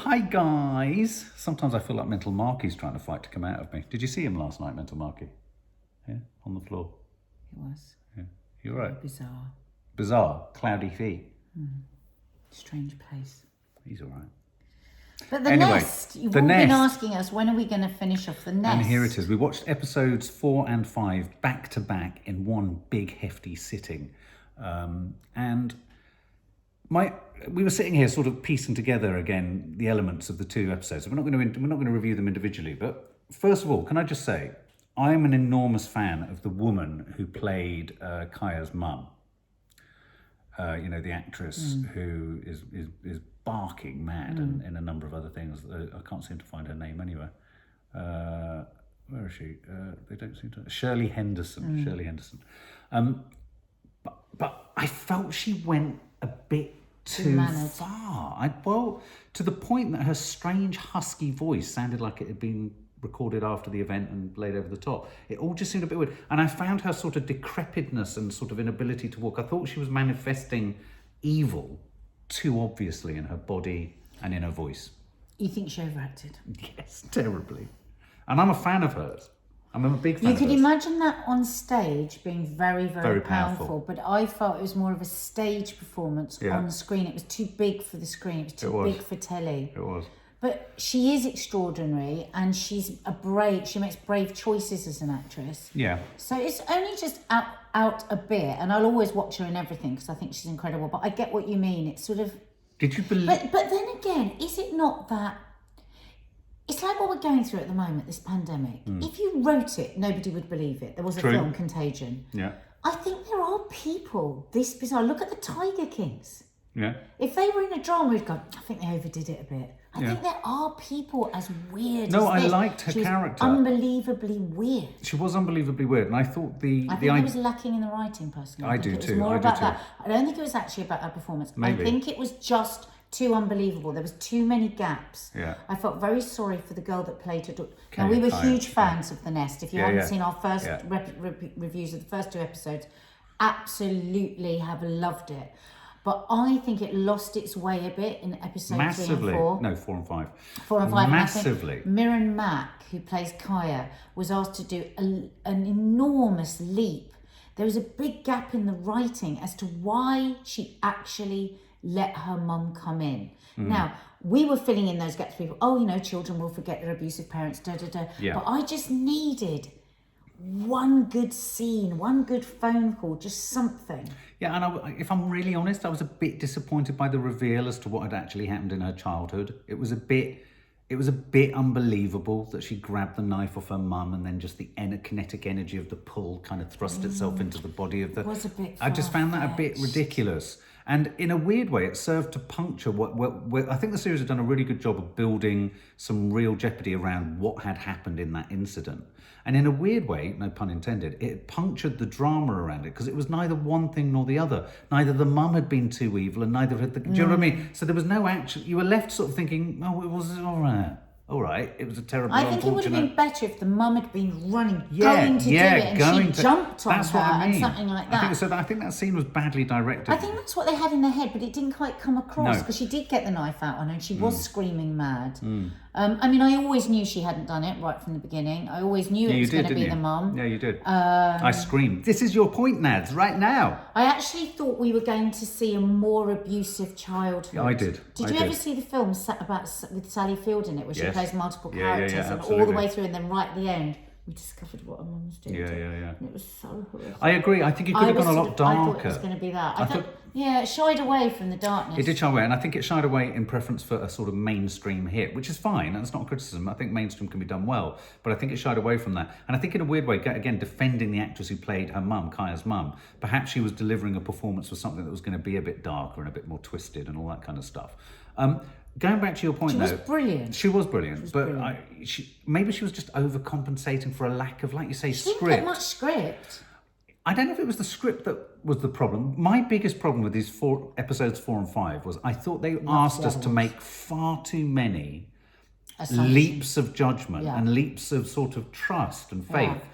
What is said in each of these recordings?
Hi guys! Sometimes I feel like Mental Marky's trying to fight to come out of me. Did you see him last night, Mental Marky? Yeah, on the floor. It was. Yeah, you're right. Bizarre. Bizarre, cloudy feet. Strange place. He's all right. But the Anyway, nest. You've The all been Nest. asking us, when are we going to finish off the nest? And here it is. We watched episodes 4 and 5 back to back in one big hefty sitting, and we were sitting here sort of piecing together again the elements of the two episodes. We're not going to review them individually, but first of all, can I just say I'm an enormous fan of the woman who played Kaya's mum. The actress who is barking mad and in a number of other things. I can't seem to find her name anywhere. Where is she? They don't seem to. Shirley Henderson. Shirley Henderson. But I felt she went a bit too far. To the point that her strange husky voice sounded like it had been recorded after the event and laid over the top. It all just seemed a bit weird. And I found her sort of decrepitness and sort of inability to walk. I thought she was manifesting evil too obviously in her body and in her voice. You think she overacted? Yes, terribly. And I'm a fan of hers. I'm a big fan of hers. You could imagine that on stage being very, very powerful. powerful. But I felt it was more of a stage performance on screen. It was too big for the screen. It was too big for telly. It was. But she is extraordinary, and she makes brave choices as an actress. Yeah. So it's only just out a bit, and I'll always watch her in everything because I think she's incredible. But I get what you mean. It's sort of. Did you believe? But then again, is it not that? It's like what we're going through at the moment, this pandemic. If you wrote it, nobody would believe it. There was a film, Contagion. Yeah. I think there are people this bizarre. Look at the Tiger Kings. Yeah. If they were in a drama, we'd go, I think they overdid it a bit. I think there are people as weird No, as this. I liked her She was character. unbelievably weird. She was unbelievably weird, and I thought I think it was lacking in the writing, personally. I do think it too, was more I do about too. that. I don't think it was actually about her performance. Maybe. I think it was just too unbelievable. There was too many gaps. Yeah. I felt very sorry for the girl that played her daughter. Now, we were huge fans of The Nest. If you haven't seen our first reviews of the first two episodes, absolutely have loved it. But I think it lost its way a bit in episode 3 and 4. No, 4 and 5. 4 and 5. Massively. And I think Mirren Mack, who plays Kaya, was asked to do an enormous leap. There was a big gap in the writing as to why she actually let her mum come in. Now, we were filling in those gaps. People, children will forget their abusive parents, Yeah. But I just needed one good scene, one good phone call, just something. Yeah, and if I'm really honest, I was a bit disappointed by the reveal as to what had actually happened in her childhood. It was a bit unbelievable that she grabbed the knife off her mum and then just the kinetic energy of the pull kind of thrust itself into the body of the... It was a bit I just found that a bit ridiculous. And in a weird way, it served to puncture what I think the series had done a really good job of building some real jeopardy around what had happened in that incident. And in a weird way, no pun intended, it punctured the drama around it because it was neither one thing nor the other. Neither the mum had been too evil and neither had the... Do you know what I mean? So there was no action. You were left sort of thinking, oh, it was all right. All right, it was a terrible, I think it would have been better if the mum had been running, going to do it, and she jumped on her and something like that. I think that scene was badly directed. I think that's what they had in their head, but it didn't quite come across because she did get the knife out on her and she was screaming mad. I always knew she hadn't done it right from the beginning. I always knew it was going to be the mum. Yeah, you did. I screamed, this is your point, Nads, right now. I actually thought we were going to see a more abusive childhood. Yeah, I did. Did you ever see the film with Sally Field in it, where she plays multiple characters and absolutely. all the way through, and then right at the end, we discovered what her mum was doing. Yeah. And it was so horrific. I agree. I think it could have gone a lot darker. I thought it was going to be that. I thought it shied away from the darkness. It did shy away, and I think it shied away in preference for a sort of mainstream hit, which is fine. That's not a criticism. I think mainstream can be done well, but I think it shied away from that. And I think in a weird way, again, defending the actress who played her mum, Kaya's mum, perhaps she was delivering a performance for something that was going to be a bit darker and a bit more twisted and all that kind of stuff. Going back to your point, she was brilliant. She was brilliant, maybe she was just overcompensating for a lack of, like you say, she script. didn't get much script. I don't know if it was the script that was the problem. My biggest problem with these episodes 4 and 5 was I thought they asked us to make far too many leaps of judgment and leaps of sort of trust and faith.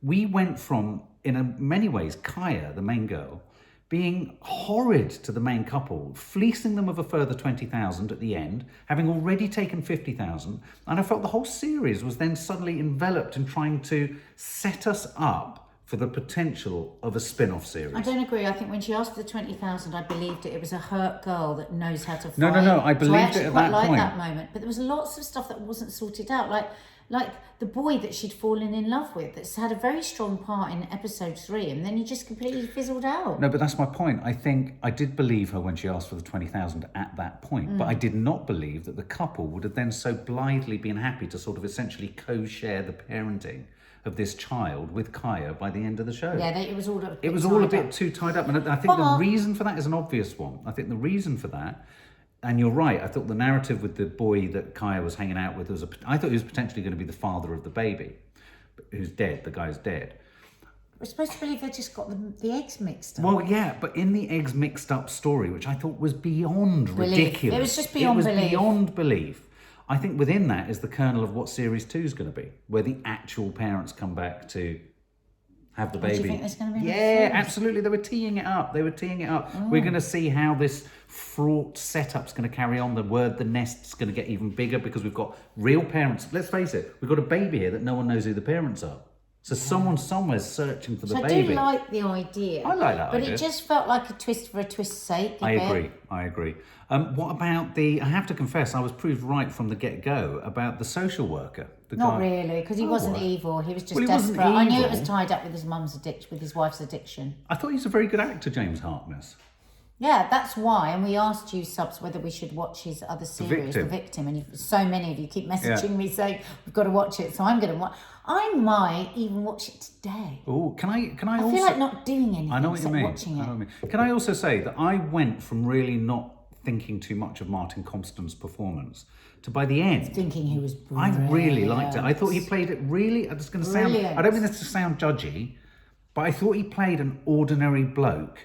We went from, in many ways, Kaya, the main girl, being horrid to the main couple, fleecing them of a further 20,000 at the end, having already taken 50,000. And I felt the whole series was then suddenly enveloped in trying to set us up for the potential of a spin-off series. I don't agree. I think when she asked for the 20,000, I believed it. It was a hurt girl that knows how to fight. No. I believed it at that point. I actually quite liked that moment. But there was lots of stuff that wasn't sorted out. Like the boy that she'd fallen in love with, that's had a very strong part in episode 3, and then he just completely fizzled out. No, but that's my point. I think I did believe her when she asked for the 20,000 at that point, but I did not believe that the couple would have then so blithely been happy to sort of essentially co-share the parenting of this child with Kaya by the end of the show. Yeah, it was all a bit too tied up. And I think the reason for that is an obvious one. I think the reason for that, and you're right, I thought the narrative with the boy that Kaya was hanging out with, I thought he was potentially going to be the father of the baby, who's dead. The guy's dead. We're supposed to believe they just got the eggs mixed up. Well, yeah, but in the eggs mixed up story, which I thought was beyond ridiculous. It was just beyond belief. Beyond belief. I think within that is the kernel of what series 2 is going to be, where the actual parents come back to have the baby. Do you think there's going to be? Yeah, absolutely. They were teeing it up. We're going to see how this fraught setup's going to carry on. The nest's going to get even bigger because we've got real parents. Let's face it, we've got a baby here that no one knows who the parents are. So someone somewhere's searching for the baby. I do like the idea. I like that but idea. But it just felt like a twist for a twist's sake. I agree. What about I have to confess, I was proved right from the get-go about the social worker. Not really, because he wasn't evil. He was just desperate. I knew it was tied up with his mum's addiction, with his wife's addiction. I thought he's a very good actor, James Harkness. Yeah, that's why. And we asked you subs whether we should watch his other series, The Victim. And so many of you keep messaging me saying, we've got to watch it. So I'm going to watch. I might even watch it today. Oh, can I I also... feel like not doing anything I know what you mean. Watching it. Can I also say that I went from really not thinking too much of Martin Compston's performance to by the end thinking he was brilliant. I really liked it. I thought he played it really... It's going to sound... I don't mean this to sound judgy, but I thought he played an ordinary bloke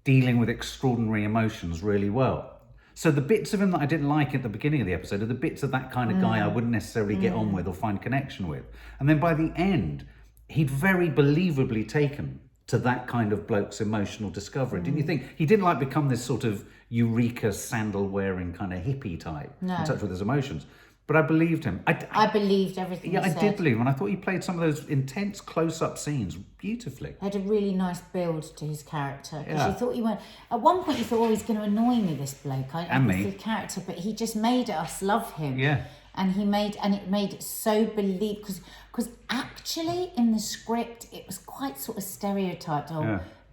dealing with extraordinary emotions really well. So the bits of him that I didn't like at the beginning of the episode are the bits of that kind of guy I wouldn't necessarily get on with or find connection with. And then by the end, he'd very believably taken to that kind of bloke's emotional discovery. Didn't you think? He didn't like become this sort of eureka sandal-wearing kind of hippie type in touch with his emotions. But I believed him. I believed everything he said. I did believe him, and I thought he played some of those intense close-up scenes beautifully. He had a really nice build to his character. Because you thought he went... At one point you thought, oh, he's going to annoy me, this bloke. And me. The character, but he just made us love him. Yeah. And it made it so believable. Because actually, in the script, it was quite sort of stereotyped.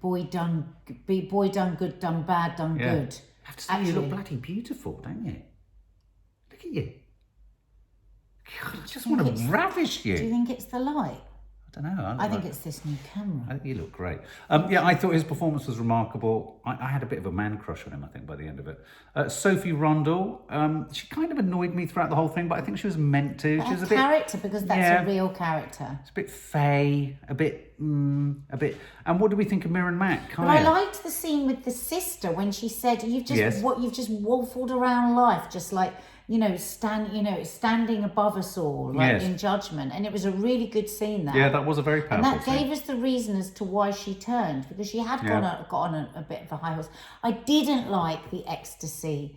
Boy done good, done bad, done good. I have to say, you look bloody beautiful, don't you? Look at you. God, I just want to ravish you. Do you think it's the light? I don't know. I think it's this new camera. I think you look great. I thought his performance was remarkable. I had a bit of a man crush on him, I think, by the end of it. Sophie Randall, she kind of annoyed me throughout the whole thing, but I think she was meant to. But she was a a bit character, because that's a real character. It's a bit fey, a bit. And what do we think of Mirren Mack? But I liked the scene with the sister when she said, "You've just waffled around life, just like." Standing above us all, in judgment. And it was a really good scene, that. Yeah, that was a very powerful scene. And that gave us the reason as to why she turned, because she had got on a bit of a high horse. I didn't like the ecstasy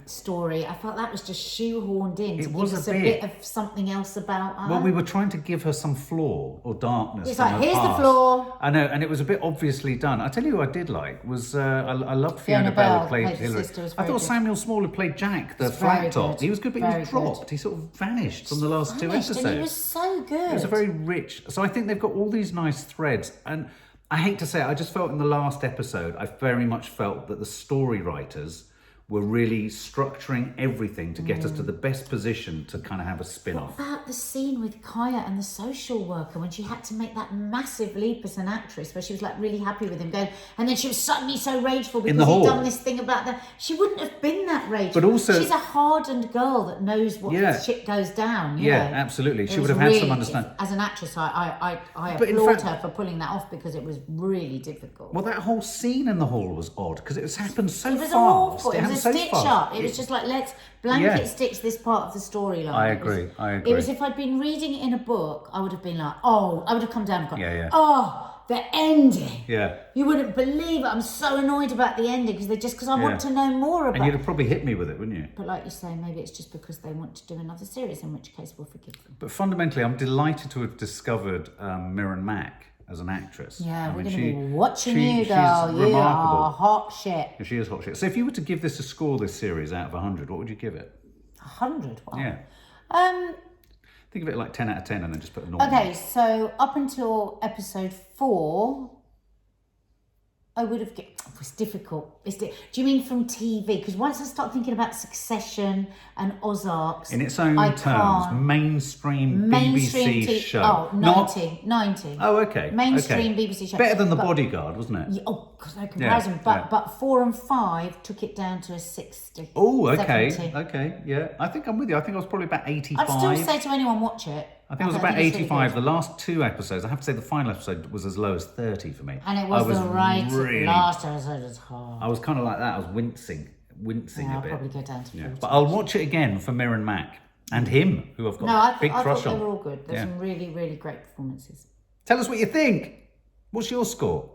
story. I felt that was just shoehorned in to give us a bit of something else about her. Well, we were trying to give her some flaw or darkness. It's like, here's the flaw. I know, and it was a bit obviously done. I tell you who I did like was I loved Fiona Bell, who played Hillary. I thought Samuel Small, who played Jack, the flat top. He was good, but he was dropped. He sort of vanished from the last 2 episodes. And he was so good. It was a very rich. So I think they've got all these nice threads, and I hate to say it, I just felt in the last episode, I very much felt that the story writers were really structuring everything to get us to the best position to kind of have a spin-off. What about the scene with Kaya and the social worker when she had to make that massive leap as an actress, where she was like really happy with him going, and then she was suddenly so rageful because he'd done this thing about that. She wouldn't have been that rageful. But also, she's a hardened girl that knows what shit goes down. You know? Absolutely. She would have had some understanding. As an actress, I applaud her for pulling that off, because it was really difficult. Well, that whole scene in the hall was odd because it happened so fast. Awful. It was a stitch up. It was just like, let's blanket stitch this part of the storyline. I agree. It was, if I'd been reading it in a book, I would have been like, I would have come down and gone, the ending. Yeah. You wouldn't believe it. I'm so annoyed about the ending because I want to know more about And you'd have probably hit me with it, wouldn't you? But like you say, maybe it's just because they want to do another series, in which case we'll forgive them. But fundamentally, I'm delighted to have discovered Mirren Mack as an actress. Yeah, we're going to she- be watching she- you, she's girl. You remarkable. are hot shit. She is hot shit. So if you were to give this a score, this series, out of 100, what would you give it? 100? Wow. Yeah. Think of it like 10 out of 10 and then just put a normal. Okay, so up until episode 4, I would have... It's difficult. Do you mean from TV? Because once I start thinking about Succession and Ozarks... In its own I terms, can't. mainstream BBC show. Oh, 90. 90. Oh, okay. Mainstream okay. BBC show. Better than The Bodyguard, wasn't it? Yeah, oh, God, no comparison. But 4 and 5 took it down to a 60. Oh, okay. 70. Okay, yeah. I think I'm with you. I think I was probably about 85. I'd still say to anyone, watch it. I think it was about 85. The last 2 episodes, I have to say the final episode was as low as 30 for me. And it was the last episode was hard. I was kind of like that. I was wincing a I'll bit. probably go down to 40. But I'll watch it again for Mirren Mack and him, who I've got a big I crush thought on. they were all good. There's some really, really great performances. Tell us what you think. What's your score?